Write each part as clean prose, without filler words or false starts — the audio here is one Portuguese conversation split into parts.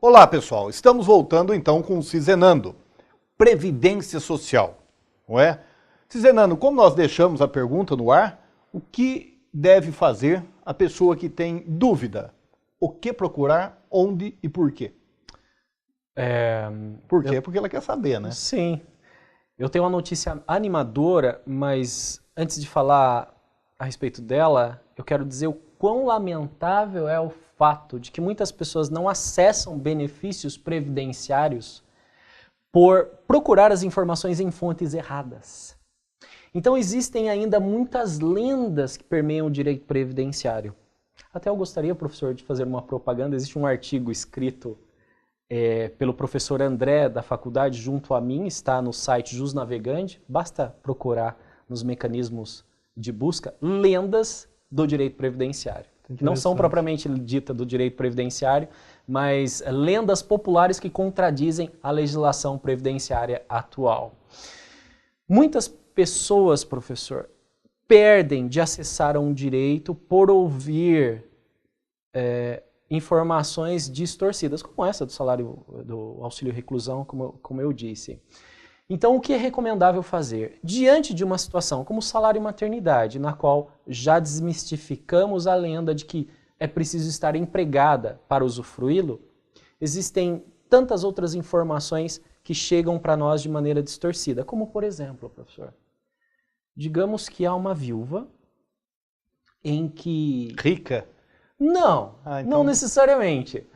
Olá, pessoal. Estamos voltando então com o Cizenando. Previdência Social, não é? Cizenando, como nós deixamos a pergunta no ar, o que deve fazer a pessoa que tem dúvida? O que procurar, onde e por quê? Por quê? Porque ela quer saber, né? Sim. Eu tenho uma notícia animadora, mas antes de falar a respeito dela, eu quero dizer o quão lamentável é o fato de que muitas pessoas não acessam benefícios previdenciários por procurar as informações em fontes erradas. Então existem ainda muitas lendas que permeiam o direito previdenciário. Até eu gostaria, professor, de fazer uma propaganda. Existe um artigo escrito pelo professor André da faculdade junto a mim, está no site JusNavegante, basta procurar nos mecanismos de busca lendas do direito previdenciário. Não são propriamente ditas do direito previdenciário, mas lendas populares que contradizem a legislação previdenciária atual. Muitas pessoas, professor, perdem de acessar a um direito por ouvir informações distorcidas, como essa do salário do auxílio reclusão, como eu disse. Então, o que é recomendável fazer? Diante de uma situação como o salário maternidade, na qual já desmistificamos a lenda de que é preciso estar empregada para usufruí-lo, existem tantas outras informações que chegam para nós de maneira distorcida, como por exemplo, professor, digamos que há uma viúva em que... Rica? Não, então... não necessariamente.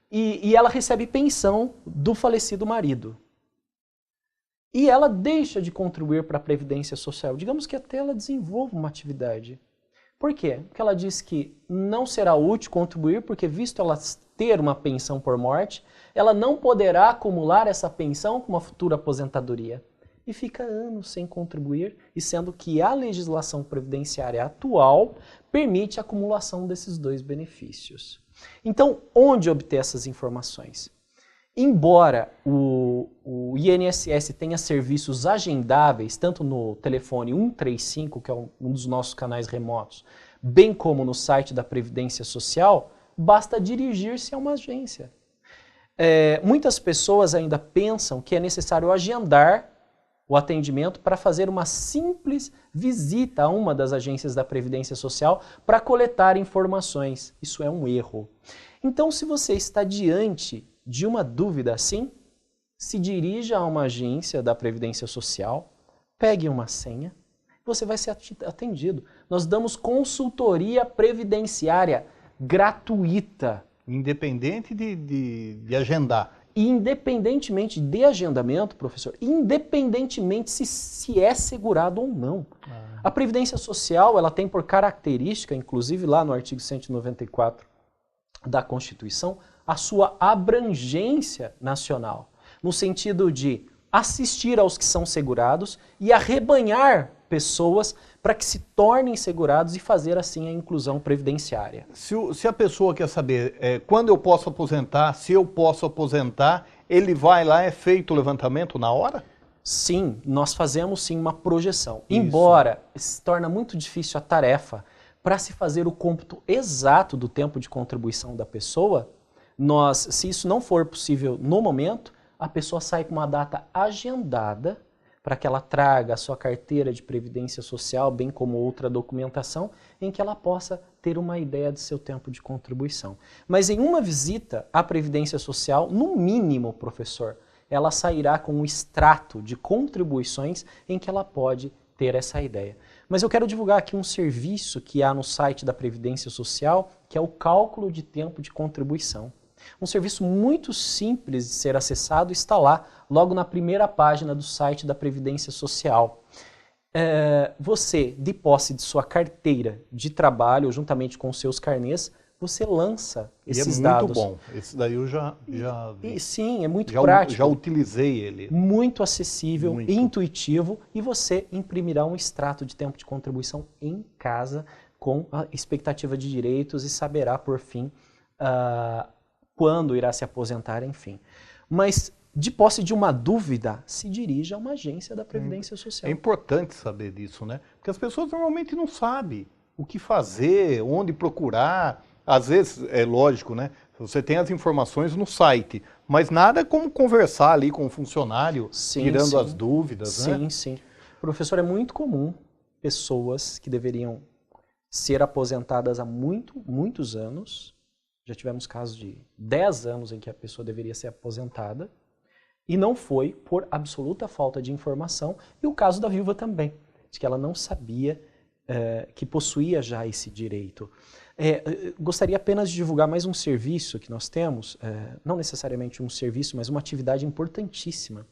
E ela recebe pensão do falecido marido. E ela deixa de contribuir para a Previdência Social. Digamos que até ela desenvolva uma atividade. Por quê? Porque ela diz que não será útil contribuir, porque visto ela ter uma pensão por morte, ela não poderá acumular essa pensão com uma futura aposentadoria. E fica anos sem contribuir, e sendo que a legislação previdenciária atual permite a acumulação desses dois benefícios. Então, onde obter essas informações? Embora o INSS tenha serviços agendáveis, tanto no telefone 135, que é um dos nossos canais remotos, bem como no site da Previdência Social, basta dirigir-se a uma agência. Muitas pessoas ainda pensam que é necessário agendar o atendimento para fazer uma simples visita a uma das agências da Previdência Social para coletar informações. Isso é um erro. Então, se você está diante de uma dúvida assim, se dirija a uma agência da Previdência Social, pegue uma senha, você vai ser atendido. Nós damos consultoria previdenciária gratuita. Independente de agendar. Independentemente de agendamento, professor, independentemente se é segurado ou não. A Previdência Social, ela tem por característica, inclusive lá no artigo 194 da Constituição, a sua abrangência nacional, no sentido de assistir aos que são segurados e arrebanhar pessoas para que se tornem segurados e fazer assim a inclusão previdenciária. Se a pessoa quer saber quando eu posso aposentar, se eu posso aposentar, ele vai lá, é feito o levantamento na hora? Sim, nós fazemos sim uma projeção. Isso. Embora se torna muito difícil a tarefa para se fazer o cômputo exato do tempo de contribuição da pessoa, se isso não for possível no momento, a pessoa sai com uma data agendada para que ela traga a sua carteira de previdência social, bem como outra documentação, em que ela possa ter uma ideia do seu tempo de contribuição. Mas em uma visita à Previdência Social, no mínimo, professor, ela sairá com um extrato de contribuições em que ela pode ter essa ideia. Mas eu quero divulgar aqui um serviço que há no site da Previdência Social, que é o cálculo de tempo de contribuição. Um serviço muito simples de ser acessado está lá, logo na primeira página do site da Previdência Social. Você, de posse de sua carteira de trabalho, juntamente com seus carnês, você lança esses dados. É muito bom. Esse daí eu já sim, é muito prático. Já utilizei ele. Muito acessível, intuitivo, e você imprimirá um extrato de tempo de contribuição em casa, com a expectativa de direitos e saberá, por fim, quando irá se aposentar, enfim. Mas, de posse de uma dúvida, se dirija a uma agência da Previdência Social. É importante saber disso, né? Porque as pessoas normalmente não sabem o que fazer, onde procurar. Às vezes, é lógico, né? Você tem as informações no site, mas nada como conversar ali com o funcionário, tirando as dúvidas, né? Sim, sim. Professor, é muito comum pessoas que deveriam ser aposentadas há muitos anos, já tivemos casos de 10 anos em que a pessoa deveria ser aposentada, e não foi por absoluta falta de informação, e o caso da viúva também, de que ela não sabia que possuía já esse direito. Gostaria apenas de divulgar mais um serviço que nós temos, não necessariamente um serviço, mas uma atividade importantíssima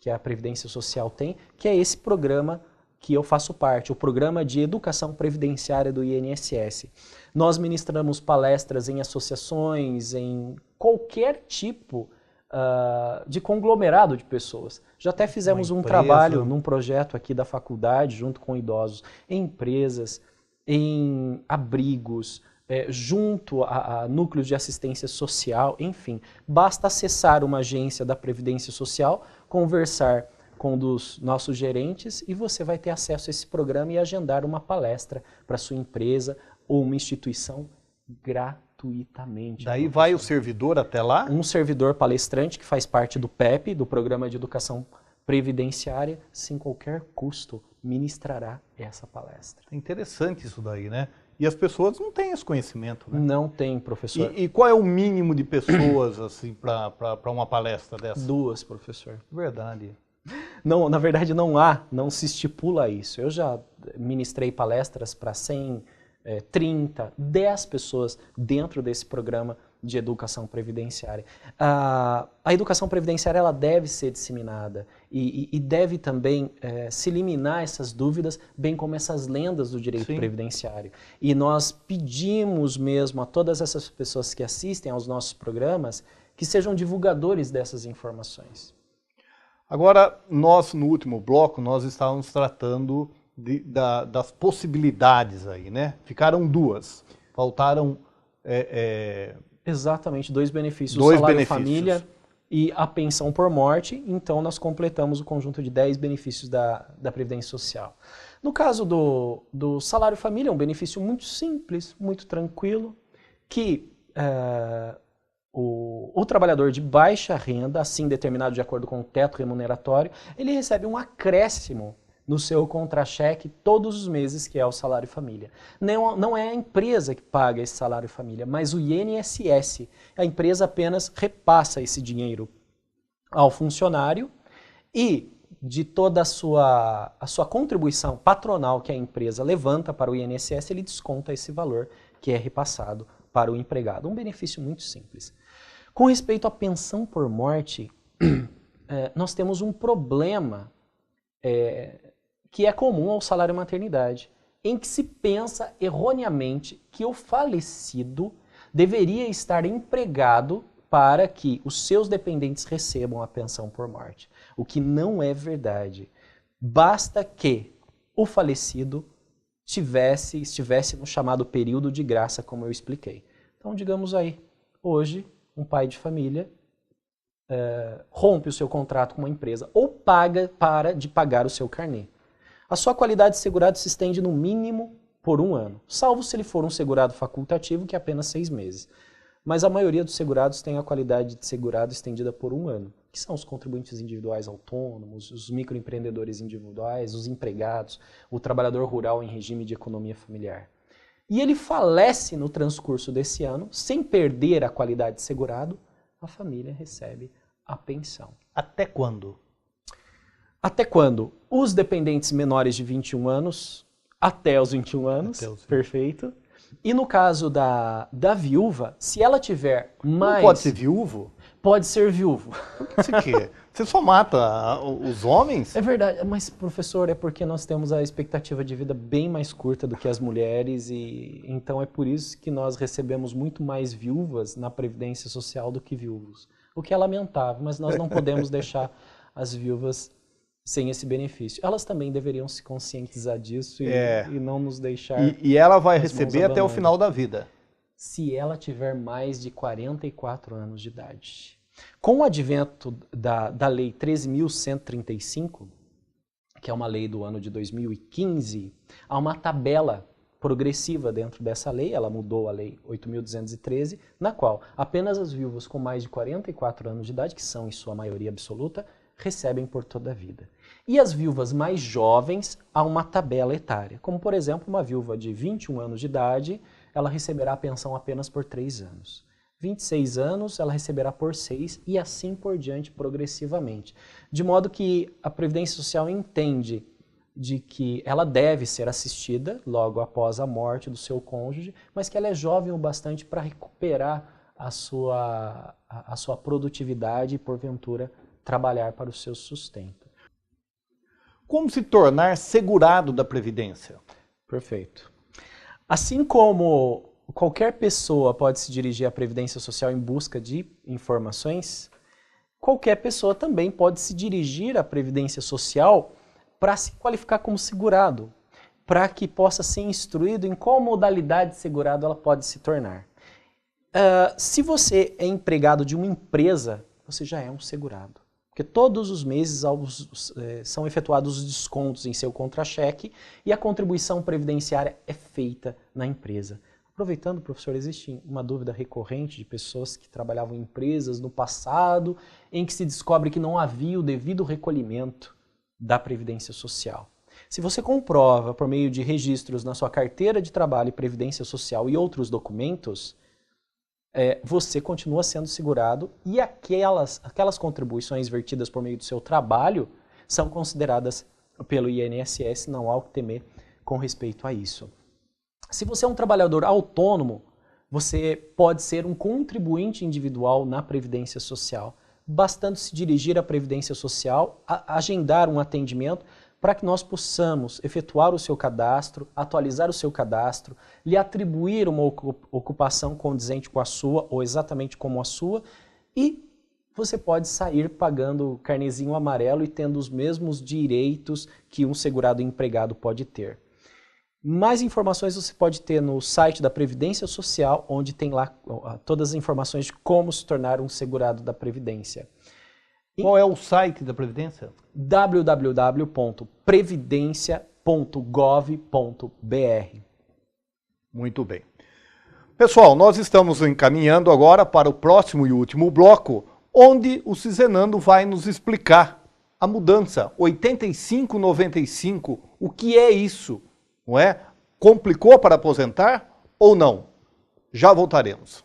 que a Previdência Social tem, que é esse programa que eu faço parte, o Programa de Educação Previdenciária do INSS. Nós ministramos palestras em associações, em qualquer tipo de conglomerado de pessoas. Já até fizemos um trabalho num projeto aqui da faculdade, junto com idosos, em empresas, em abrigos, junto a núcleos de assistência social, enfim. Basta acessar uma agência da Previdência Social, conversar com um dos nossos gerentes e você vai ter acesso a esse programa e agendar uma palestra para sua empresa ou uma instituição gratuitamente. Daí vai o servidor até lá? Um servidor palestrante que faz parte do PEP, do Programa de Educação Previdenciária, sem qualquer custo, ministrará essa palestra. É interessante isso daí, né? E as pessoas não têm esse conhecimento, né? Não tem, professor. E qual é o mínimo de pessoas assim para uma palestra dessa? 2, professor. Verdade. Não, na verdade não se estipula isso. Eu já ministrei palestras para 100, 30, 10 pessoas dentro desse programa de educação previdenciária. A educação previdenciária ela deve ser disseminada e deve também se eliminar essas dúvidas, bem como essas lendas do direito previdenciário. E nós pedimos mesmo a todas essas pessoas que assistem aos nossos programas que sejam divulgadores dessas informações. Agora, nós no último bloco, nós estávamos tratando das possibilidades aí, né? Ficaram 2, faltaram... Exatamente, 2 benefícios, o salário-família e a pensão por morte, então nós completamos o conjunto de 10 benefícios da Previdência Social. No caso do salário-família, é um benefício muito simples, muito tranquilo, que o trabalhador de baixa renda, assim determinado de acordo com o teto remuneratório, ele recebe um acréscimo no seu contra-cheque todos os meses, que é o salário-família. Não é a empresa que paga esse salário-família, mas o INSS. A empresa apenas repassa esse dinheiro ao funcionário e de toda a sua contribuição patronal que a empresa levanta para o INSS, ele desconta esse valor que é repassado para o empregado. Um benefício muito simples. Com respeito à pensão por morte, nós temos um problema que é comum ao salário-maternidade, em que se pensa erroneamente que o falecido deveria estar empregado para que os seus dependentes recebam a pensão por morte, o que não é verdade. Basta que o falecido estivesse no chamado período de graça, como eu expliquei. Então, digamos aí, hoje, um pai de família rompe o seu contrato com uma empresa ou para de pagar o seu carnê. A sua qualidade de segurado se estende no mínimo por 1 ano, salvo se ele for um segurado facultativo, que é apenas 6 meses. Mas a maioria dos segurados tem a qualidade de segurado estendida por 1 ano, que são os contribuintes individuais autônomos, os microempreendedores individuais, os empregados, o trabalhador rural em regime de economia familiar. E ele falece no transcurso desse ano, sem perder a qualidade de segurado, a família recebe a pensão. Até quando? Até quando? Os dependentes menores de 21 anos, até os 21 anos, perfeito. E no caso da viúva, se ela tiver mais... Não pode ser viúvo? Pode ser viúvo. Por quê? Você só mata os homens? É verdade, mas professor, é porque nós temos a expectativa de vida bem mais curta do que as mulheres e então é por isso que nós recebemos muito mais viúvas na Previdência Social do que viúvos. O que é lamentável, mas nós não podemos deixar as viúvas sem esse benefício. Elas também deveriam se conscientizar disso e não nos deixar... E ela vai receber até o final da vida. Se ela tiver mais de 44 anos de idade. Com o advento da Lei 13.135, que é uma lei do ano de 2015, há uma tabela progressiva dentro dessa lei, ela mudou a lei 8.213, na qual apenas as viúvas com mais de 44 anos de idade, que são em sua maioria absoluta, recebem por toda a vida. E as viúvas mais jovens, há uma tabela etária, como por exemplo uma viúva de 21 anos de idade, ela receberá a pensão apenas por 3 anos. 26 anos, ela receberá por 6 e assim por diante progressivamente. De modo que a Previdência Social entende de que ela deve ser assistida logo após a morte do seu cônjuge, mas que ela é jovem o bastante para recuperar a sua produtividade e, porventura, trabalhar para o seu sustento. Como se tornar segurado da Previdência? Perfeito. Assim como qualquer pessoa pode se dirigir à Previdência Social em busca de informações, qualquer pessoa também pode se dirigir à Previdência Social para se qualificar como segurado, para que possa ser instruído em qual modalidade de segurado ela pode se tornar. Se você é empregado de uma empresa, você já é um segurado, porque todos os meses são efetuados os descontos em seu contra-cheque e a contribuição previdenciária é feita na empresa. Aproveitando, professor, existe uma dúvida recorrente de pessoas que trabalhavam em empresas no passado, em que se descobre que não havia o devido recolhimento da Previdência Social. Se você comprova por meio de registros na sua carteira de trabalho e Previdência Social e outros documentos, você continua sendo segurado e aquelas contribuições vertidas por meio do seu trabalho são consideradas pelo INSS, não há o que temer com respeito a isso. Se você é um trabalhador autônomo, você pode ser um contribuinte individual na Previdência Social, bastando se dirigir à Previdência Social, agendar um atendimento para que nós possamos efetuar o seu cadastro, atualizar o seu cadastro, lhe atribuir uma ocupação condizente com a sua ou exatamente como a sua e você pode sair pagando o carnezinho amarelo e tendo os mesmos direitos que um segurado empregado pode ter. Mais informações você pode ter no site da Previdência Social, onde tem lá todas as informações de como se tornar um segurado da Previdência. Qual é o site da Previdência? www.previdencia.gov.br. Muito bem. Pessoal, nós estamos encaminhando agora para o próximo e último bloco, onde o Cizenando vai nos explicar a mudança 85-95, o que é isso? Não é? Complicou para aposentar ou não? Já voltaremos.